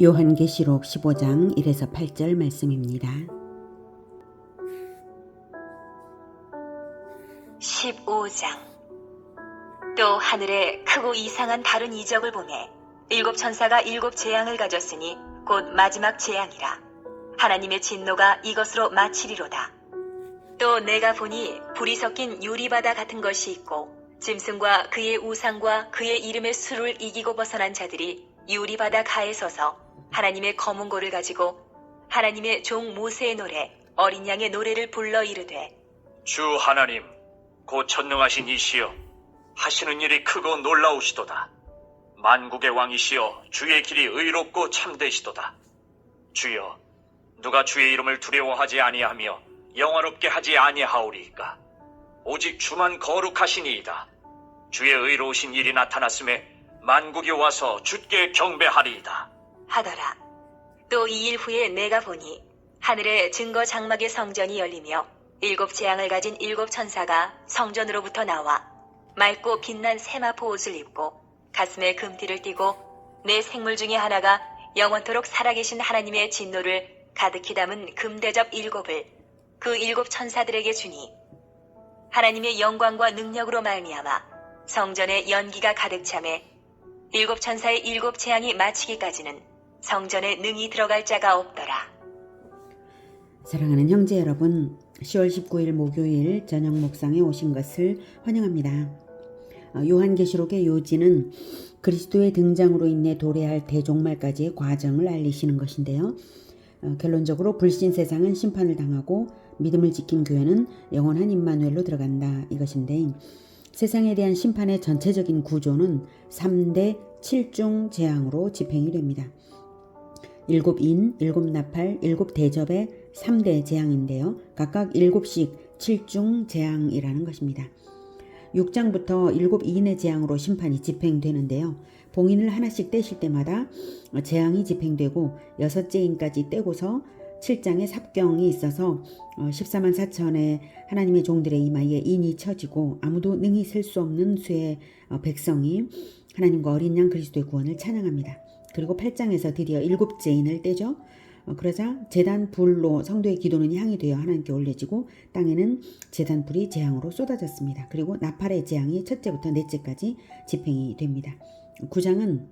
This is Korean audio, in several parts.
요한계시록 15장 1에서 8절 말씀입니다. 15장. 또 하늘에 크고 이상한 다른 이적을 보매 일곱 천사가 일곱 재앙을 가졌으니 곧 마지막 재앙이라. 하나님의 진노가 이것으로 마치리로다. 또 내가 보니 불이 섞인 유리바다 같은 것이 있고 짐승과 그의 우상과 그의 이름의 수를 이기고 벗어난 자들이 유리바다 가에 서서 하나님의 검은 고를 가지고 하나님의 종 모세의 노래 어린 양의 노래를 불러 이르되 주 하나님 곧 전능하신 이시여 하시는 일이 크고 놀라우시도다. 만국의 왕이시여 주의 길이 의롭고 참되시도다. 주여 누가 주의 이름을 두려워하지 아니하며 영화롭게 하지 아니하오리이까. 오직 주만 거룩하시니이다. 주의 의로우신 일이 나타났음에 만국이 와서 주께 경배하리이다 하더라. 또 이 일 후에 내가 보니 하늘에 증거 장막의 성전이 열리며 일곱 재앙을 가진 일곱 천사가 성전으로부터 나와 맑고 빛난 세마포 옷을 입고 가슴에 금띠를 띠고 내 생물 중에 하나가 영원토록 살아계신 하나님의 진노를 가득히 담은 금대접 일곱을 그 일곱 천사들에게 주니 하나님의 영광과 능력으로 말미암아 성전에 연기가 가득 차매 일곱 천사의 일곱 재앙이 마치기까지는 성전에 능히 들어갈 자가 없더라. 사랑하는 형제 여러분, 10월 19일 목요일 저녁 묵상에 오신 것을 환영합니다. 요한계시록의 요지는 그리스도의 등장으로 인해 도래할 대종말까지의 과정을 알리시는 것인데요. 결론적으로 불신 세상은 심판을 당하고 믿음을 지킨 교회는 영원한 임마누엘로 들어간다 이것인데, 세상에 대한 심판의 전체적인 구조는 3대 7중 재앙으로 집행이 됩니다. 일곱 인, 일곱 나팔, 일곱 대접의 3대 재앙인데요. 각각 7씩 7중 재앙이라는 것입니다. 6장부터 일곱 인의 재앙으로 심판이 집행되는데요. 봉인을 하나씩 떼실 때마다 재앙이 집행되고 6째 인까지 떼고서 7장에 삽경이 있어서 14만 4천의 하나님의 종들의 이마에 인이 쳐지고 아무도 능히 셀 수 없는 수의 백성이 하나님과 어린 양 그리스도의 구원을 찬양합니다. 그리고 8장에서 드디어 7째 인을 떼죠. 그러자 제단 불로 성도의 기도는 향이 되어 하나님께 올려지고 땅에는 제단 불이 재앙으로 쏟아졌습니다. 그리고 나팔의 재앙이 첫째부터 넷째까지 집행이 됩니다. 9장은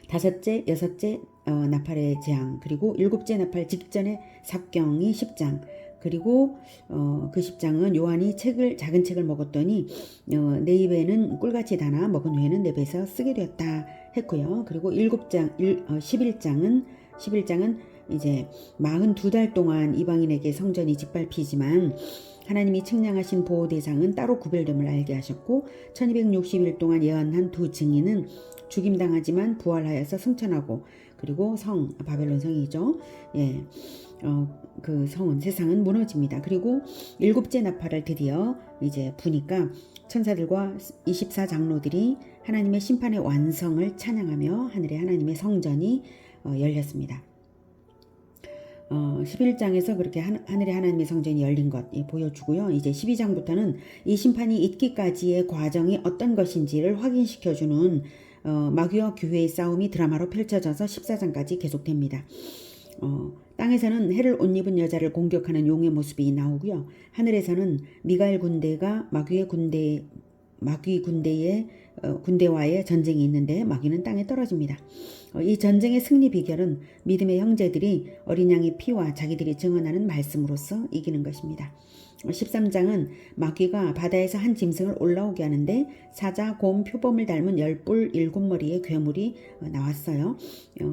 5째, 6째 나팔의 재앙, 그리고 7째 나팔 직전의 삽경이 10장, 그리고 그 10장은 요한이 작은 책을 먹었더니 내 입에는 꿀같이 다나 먹은 후에는 내 배에서 쓰게 되었다 했고요. 그리고 11장은 이제 42달 동안 이방인에게 성전이 짓밟히지만 하나님이 측량하신 보호 대상은 따로 구별됨을 알게 하셨고 1260일 동안 예언한 두 증인은 죽임당하지만 부활하여서 승천하고, 그리고 성 바벨론 성이죠. 예, 그 성은 세상은 무너집니다. 그리고 7째 나팔을 드디어 이제 부니까 천사들과 24장로들이 하나님의 심판의 완성을 찬양하며 하늘에 하나님의 성전이 열렸습니다. 11장에서 그렇게 하늘에 하나님의 성전이 열린 것 보여주고요. 이제 12장부터는 이 심판이 있기까지의 과정이 어떤 것인지를 확인시켜주는 마귀와 교회의 싸움이 드라마로 펼쳐져서 14장까지 계속됩니다. 땅에서는 해를 옷 입은 여자를 공격하는 용의 모습이 나오고요. 하늘에서는 미가엘 군대가 마귀 군대와의 전쟁이 있는데 마귀는 땅에 떨어집니다. 이 전쟁의 승리 비결은 믿음의 형제들이 어린 양의 피와 자기들이 증언하는 말씀으로써 이기는 것입니다. 13장은 마귀가 바다에서 한 짐승을 올라오게 하는데 사자, 곰, 표범을 닮은 10뿔 7머리의 괴물이 나왔어요.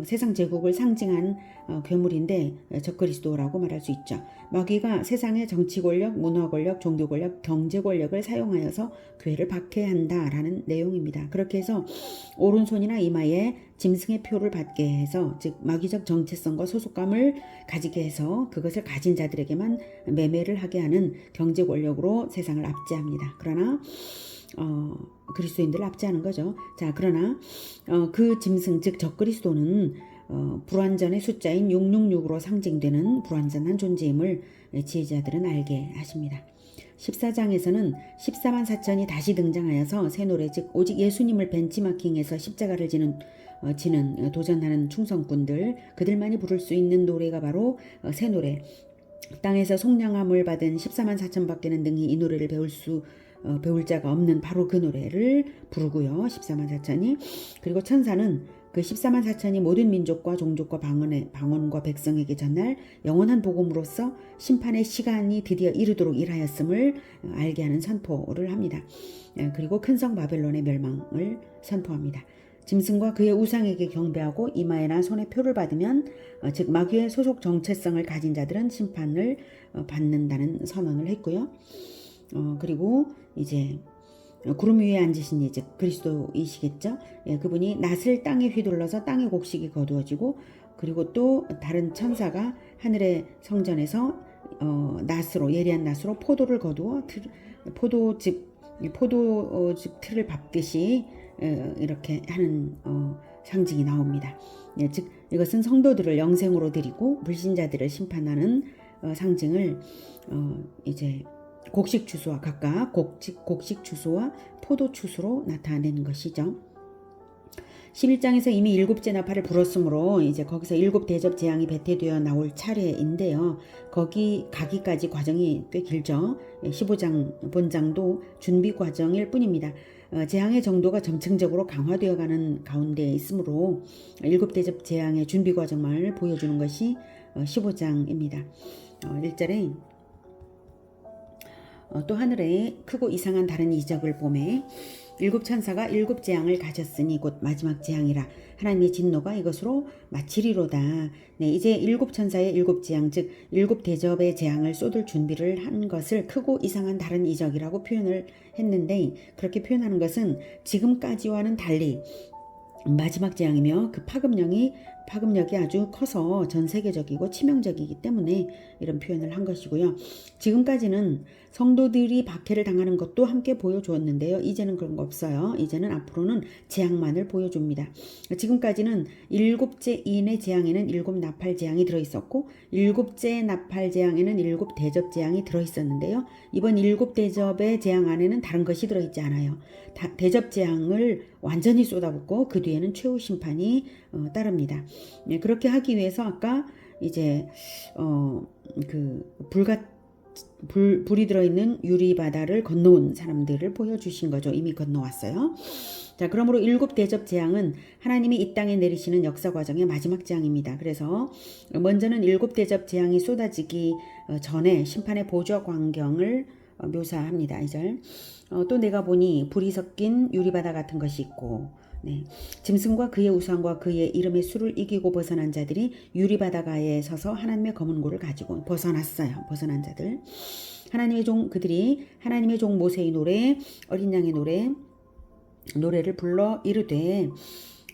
세상 제국을 상징한 괴물인데 적그리스도라고 말할 수 있죠. 마귀가 세상의 정치 권력, 문화 권력, 종교 권력, 경제 권력을 사용하여서 교회를 박해한다라는 내용입니다. 그렇게 해서 오른손이나 이마에 짐승의 표를 받게 해서, 즉 마귀적 정체성과 소속감을 가지게 해서 그것을 가진 자들에게만 매매를 하게 하는 경제 권력으로 세상을 압제합니다. 그러나 그리스도인들을 압제하는 거죠. 자, 그러나 그 짐승, 즉 적그리스도는 불완전의 숫자인 666으로 상징되는 불완전한 존재임을 지혜자들은 알게 하십니다. 14장에서는 14만 4천이 다시 등장하여서 새 노래, 즉 오직 예수님을 벤치마킹해서 십자가를 지는 지는 도전하는 충성꾼들, 그들만이 부를 수 있는 노래가 바로 새 노래, 땅에서 속량함을 받은 14만 4천 밖에는 능히 이 노래를 배울 자가 없는 바로 그 노래를 부르고요. 14만 4천이. 그리고 천사는 그 14만 4천이 모든 민족과 종족과 방언과 백성에게 전할 영원한 복음으로써 심판의 시간이 드디어 이르도록 일하였음을 알게 하는 선포를 합니다. 그리고 큰 성 바벨론의 멸망을 선포합니다. 짐승과 그의 우상에게 경배하고 이마에나 손에 표를 받으면 즉 마귀의 소속 정체성을 가진 자들은 심판을 받는다는 선언을 했고요. 그리고 이제 구름 위에 앉으신 이제 그리스도이시겠죠. 그분이 낫을 땅에 휘둘러서 땅의 곡식이 거두어지고, 그리고 또 다른 천사가 하늘의 성전에서 낫으로, 예리한 낫으로 포도를 거두어 포도즙 틀을 밟듯이 이렇게 하는 상징이 나옵니다. 즉 이것은 성도들을 영생으로 드리고 불신자들을 심판하는 상징을 이제 곡식 추수와 각각 곡식 추수와 포도 추수로 나타내는 것이죠. 11장에서 이미 일곱째 나팔을 불었으므로 이제 거기서 일곱 대접 재앙이 배태되어 나올 차례인데요. 거기 가기까지 과정이 꽤 길죠. 15장 본장도 준비 과정일 뿐입니다. 재앙의 정도가 점층적으로 강화되어가는 가운데 있으므로 일곱 대접 재앙의 준비 과정만을 보여주는 것이 15장입니다. 1절에 또 하늘에 크고 이상한 다른 이적을 보매 일곱 천사가 일곱 재앙을 가졌으니 곧 마지막 재앙이라 하나님의 진노가 이것으로 마치리로다. 네, 이제 일곱 천사의 일곱 재앙, 즉 일곱 대접의 재앙을 쏟을 준비를 한 것을 크고 이상한 다른 이적이라고 표현을 했는데, 그렇게 표현하는 것은 지금까지와는 달리 마지막 재앙이며 그 파급력이 아주 커서 전 세계적이고 치명적이기 때문에 이런 표현을 한 것이고요. 지금까지는 성도들이 박해를 당하는 것도 함께 보여주었는데요. 이제는 그런 거 없어요. 이제는 앞으로는 재앙만을 보여줍니다. 지금까지는 일곱째 인의 재앙에는 일곱 나팔 재앙이 들어있었고, 일곱째 나팔 재앙에는 일곱 대접 재앙이 들어있었는데요. 이번 일곱 대접의 재앙 안에는 다른 것이 들어있지 않아요. 대접 재앙을 완전히 쏟아붓고 그 뒤에는 최후 심판이 따릅니다. 네, 그렇게 하기 위해서 아까 이제 불이 들어있는 유리바다를 건너온 사람들을 보여주신 거죠. 이미 건너왔어요. 자, 그러므로 일곱 대접 재앙은 하나님이 이 땅에 내리시는 역사 과정의 마지막 재앙입니다. 그래서 먼저는 일곱 대접 재앙이 쏟아지기 전에 심판의 보좌 광경을 묘사합니다. 2절. 또 내가 보니 불이 섞인 유리바다 같은 것이 있고, 네. 짐승과 그의 우상과 그의 이름의 수를 이기고 벗어난 자들이 유리바다가에 서서 하나님의 검은 고를 가지고 벗어났어요. 벗어난 자들. 그들이 하나님의 종 모세의 노래, 어린 양의 노래를 불러 이르되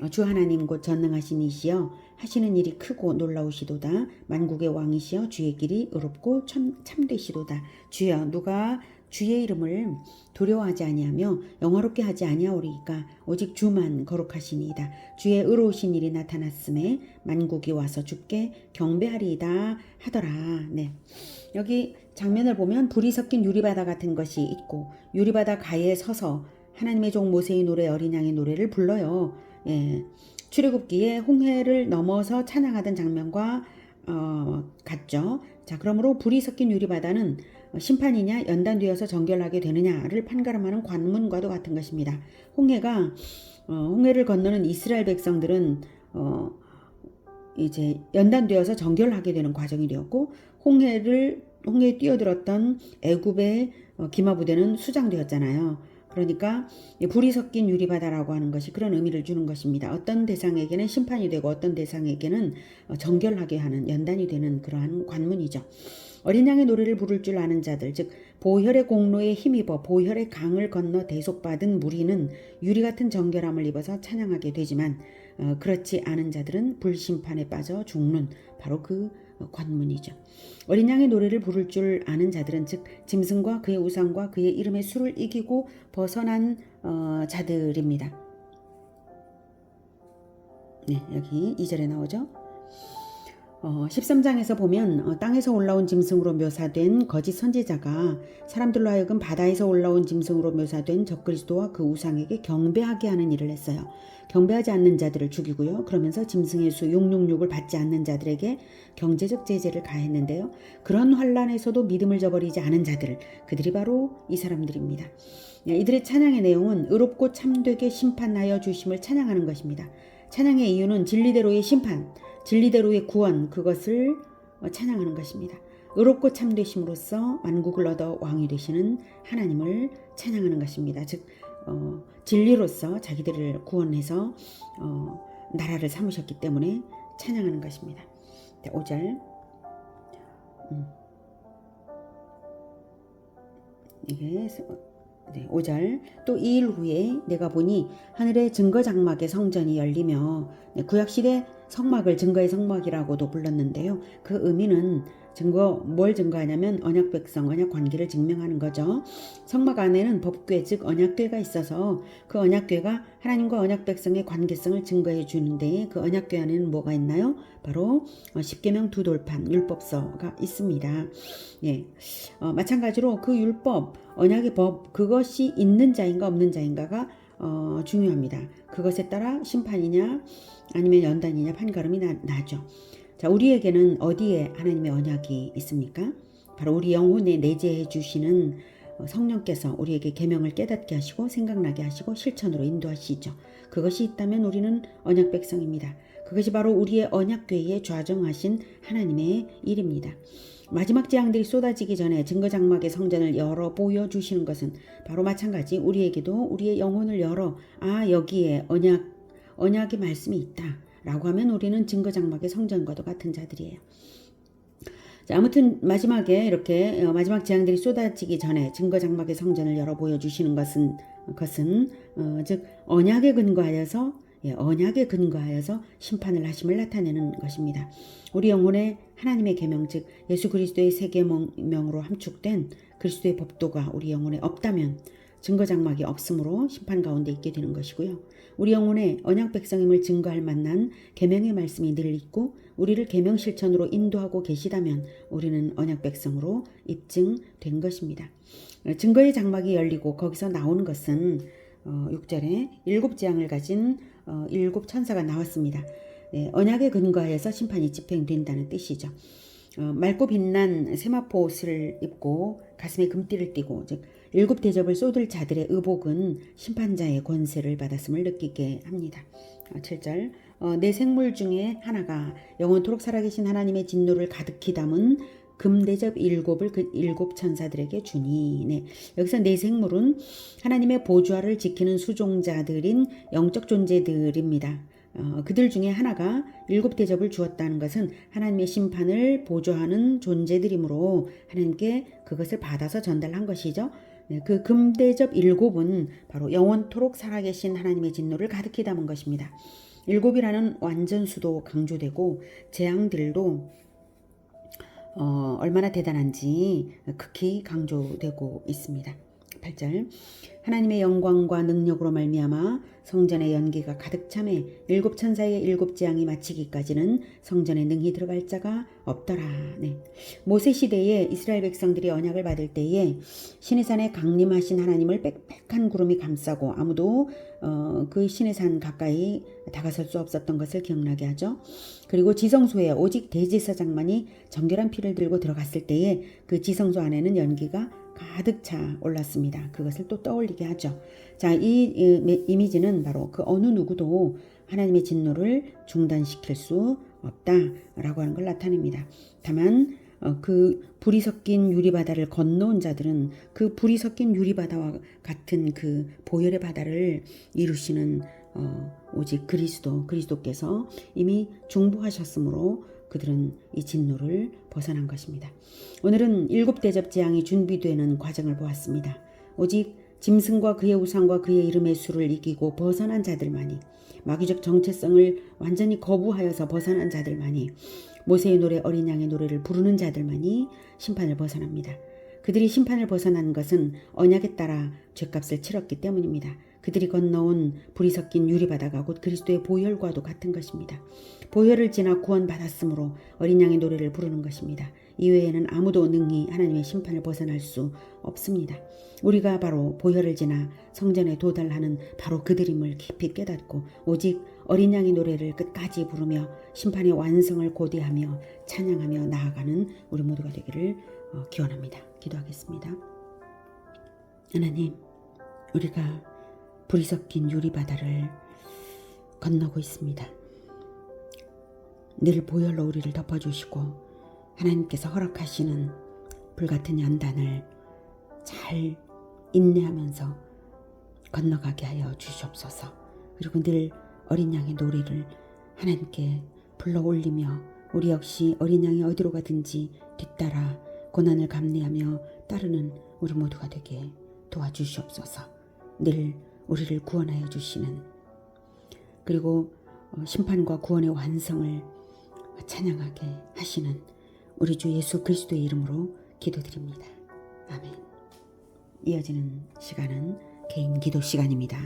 주 하나님 곧 전능하신 이시여 하시는 일이 크고 놀라우시도다. 만국의 왕이시여 주의 길이 의롭고 참되시도다. 주여 누가 주의 이름을 두려워하지 아니하며 영화롭게 하지 아니하오리이까 오직 주만 거룩하시니이다. 주의 의로우신 일이 나타났음에 만국이 와서 주께 경배하리이다 하더라. 네. 여기 장면을 보면 불이 섞인 유리바다 같은 것이 있고, 유리바다 가에 서서 하나님의 종 모세의 노래, 어린 양의 노래를 불러요. 예. 출애굽기에 홍해를 넘어서 찬양하던 장면과 같죠. 자, 그러므로 불이 섞인 유리바다는 심판이냐 연단되어서 정결하게 되느냐를 판가름하는 관문과도 같은 것입니다. 홍해를 건너는 이스라엘 백성들은 이제 연단되어서 정결하게 되는 과정이 되었고, 홍해에 뛰어들었던 애굽의 기마부대는 수장되었잖아요. 그러니까 불이 섞인 유리바다라고 하는 것이 그런 의미를 주는 것입니다. 어떤 대상에게는 심판이 되고 어떤 대상에게는 정결하게 하는, 연단이 되는 그러한 관문이죠. 어린 양의 노래를 부를 줄 아는 자들, 즉 보혈의 공로에 힘입어 보혈의 강을 건너 대속받은 무리는 유리 같은 정결함을 입어서 찬양하게 되지만, 그렇지 않은 자들은 불심판에 빠져 죽는 바로 그 관문이죠. 어린 양의 노래를 부를 줄 아는 자들은 즉 짐승과 그의 우상과 그의 이름의 수를 이기고 벗어난 자들입니다. 네, 여기 2절에 나오죠. 13장에서 보면 땅에서 올라온 짐승으로 묘사된 거짓 선지자가 사람들로 하여금 바다에서 올라온 짐승으로 묘사된 적그리스도와 그 우상에게 경배하게 하는 일을 했어요. 경배하지 않는 자들을 죽이고요. 그러면서 짐승의 수 666을 받지 않는 자들에게 경제적 제재를 가했는데요. 그런 환란에서도 믿음을 저버리지 않은 자들, 그들이 바로 이 사람들입니다. 이들의 찬양의 내용은 의롭고 참되게 심판하여 주심을 찬양하는 것입니다. 찬양의 이유는 진리대로의 심판, 진리대로의 구원, 그것을 찬양하는 것입니다. 의롭고 참되심으로써 만국을 얻어 왕이 되시는 하나님을 찬양하는 것입니다. 즉 진리로서 자기들을 구원해서 나라를 삼으셨기 때문에 찬양하는 것입니다. 5절 이게 5절 또 2일 후에 내가 보니 하늘의 증거 장막의 성전이 열리며 구약시대 성막을 증거의 성막이라고도 불렀는데요. 그 의미는 뭘 증거하냐면 언약 백성, 언약 관계를 증명하는 거죠. 성막 안에는 법궤 즉 언약궤가 있어서 그 언약궤가 하나님과 언약 백성의 관계성을 증거해 주는데 그 언약궤 안에는 뭐가 있나요? 바로 십계명 두 돌판 율법서가 있습니다. 예, 마찬가지로 그 율법, 언약의 법 그것이 있는 자인가 없는 자인가가 중요합니다. 그것에 따라 심판이냐 아니면 연단이냐 판가름이 나죠. 자, 우리에게는 어디에 하나님의 언약이 있습니까? 바로 우리 영혼에 내재해 주시는 성령께서 우리에게 계명을 깨닫게 하시고 생각나게 하시고 실천으로 인도하시죠. 그것이 있다면 우리는 언약 백성입니다. 그것이 바로 우리의 언약궤에 좌정하신 하나님의 일입니다. 마지막 재앙들이 쏟아지기 전에 증거장막의 성전을 열어 보여주시는 것은 바로 마찬가지 우리에게도 우리의 영혼을 열어 여기에 언약의 말씀이 있다 라고 하면 우리는 증거장막의 성전과도 같은 자들이에요. 자, 아무튼 마지막에 이렇게 마지막 재앙들이 쏟아지기 전에 증거장막의 성전을 열어 보여주시는 것은 즉 언약에 근거하여서 심판을 하심을 나타내는 것입니다. 우리 영혼에 하나님의 계명 즉 예수 그리스도의 세 계명으로 함축된 그리스도의 법도가 우리 영혼에 없다면 증거장막이 없으므로 심판 가운데 있게 되는 것이고요. 우리 영혼에 언약 백성임을 증거할 만한 계명의 말씀이 늘 있고 우리를 계명 실천으로 인도하고 계시다면 우리는 언약 백성으로 입증된 것입니다. 증거의 장막이 열리고 거기서 나오는 것은 6절에 7재앙을 가진 7 천사가 나왔습니다. 언약에 근거하여서 심판이 집행된다는 뜻이죠. 맑고 빛난 세마포 옷을 입고 가슴에 금띠를 띠고 즉 7 대접을 쏟을 자들의 의복은 심판자의 권세를 받았음을 느끼게 합니다. 7절 내 생물 중에 하나가 영원토록 살아계신 하나님의 진노를 가득히 담은 금대접 7을 그 7 천사들에게 주니. 네. 여기서 내 생물은 하나님의 보좌를 지키는 수종자들인 영적 존재들입니다. 그들 중에 하나가 7 대접을 주었다는 것은 하나님의 심판을 보좌하는 존재들이므로 하나님께 그것을 받아서 전달한 것이죠. 그 금대접 7은 바로 영원토록 살아계신 하나님의 진노를 가득히 담은 것입니다. 7이라는 완전수도 강조되고 재앙들도 얼마나 대단한지 극히 강조되고 있습니다. 8절 하나님의 영광과 능력으로 말미암아 성전의 연기가 가득 차매 7 천사의 7 재앙이 마치기까지는 성전에 능히 들어갈 자가 없더라. 네. 모세 시대에 이스라엘 백성들이 언약을 받을 때에 시내산에 강림하신 하나님을 빽빽한 구름이 감싸고 아무도 그 시내산 가까이 다가설 수 없었던 것을 기억나게 하죠. 그리고 지성소에 오직 대제사장만이 정결한 피를 들고 들어갔을 때에 그 지성소 안에는 연기가 가득 차 올랐습니다. 그것을 또 떠올리게 하죠. 자, 이 이미지는 바로 그 어느 누구도 하나님의 진노를 중단시킬 수 없다라고 하는 걸 나타냅니다. 다만 그 불이 섞인 유리바다를 건너온 자들은 그 불이 섞인 유리바다와 같은 그 보혈의 바다를 이루시는 오직 그리스도께서 이미 중보하셨으므로 그들은 이 진노를 벗어난 것입니다. 오늘은 7 대접 재앙이 준비되는 과정을 보았습니다. 오직 짐승과 그의 우상과 그의 이름의 수를 이기고 벗어난 자들만이, 마귀적 정체성을 완전히 거부하여서 벗어난 자들만이, 모세의 노래 어린 양의 노래를 부르는 자들만이 심판을 벗어납니다. 그들이 심판을 벗어난 것은 언약에 따라 죗값을 치렀기 때문입니다. 그들이 건너온 불이 섞인 유리바다가 곧 그리스도의 보혈과도 같은 것입니다. 보혈을 지나 구원받았으므로 어린 양의 노래를 부르는 것입니다. 이외에는 아무도 능히 하나님의 심판을 벗어날 수 없습니다. 우리가 바로 보혈을 지나 성전에 도달하는 바로 그들임을 깊이 깨닫고 오직 어린 양의 노래를 끝까지 부르며 심판의 완성을 고대하며 찬양하며 나아가는 우리 모두가 되기를 기원합니다. 기도하겠습니다. 하나님, 우리가 불이 섞인 유리바다를 건너고 있습니다. 늘 보혈로 우리를 덮어주시고 하나님께서 허락하시는 불같은 연단을 잘 인내하면서 건너가게 하여 주시옵소서. 그리고 늘 어린 양의 노래를 하나님께 불러 올리며 우리 역시 어린 양이 어디로 가든지 뒤따라 고난을 감내하며 따르는 우리 모두가 되게 도와주시옵소서. 늘 우리를 구원하여 주시는, 그리고 심판과 구원의 완성을 찬양하게 하시는 우리 주 예수 그리스도의 이름으로 기도드립니다. 아멘. 이어지는 시간은 개인 기도 시간입니다.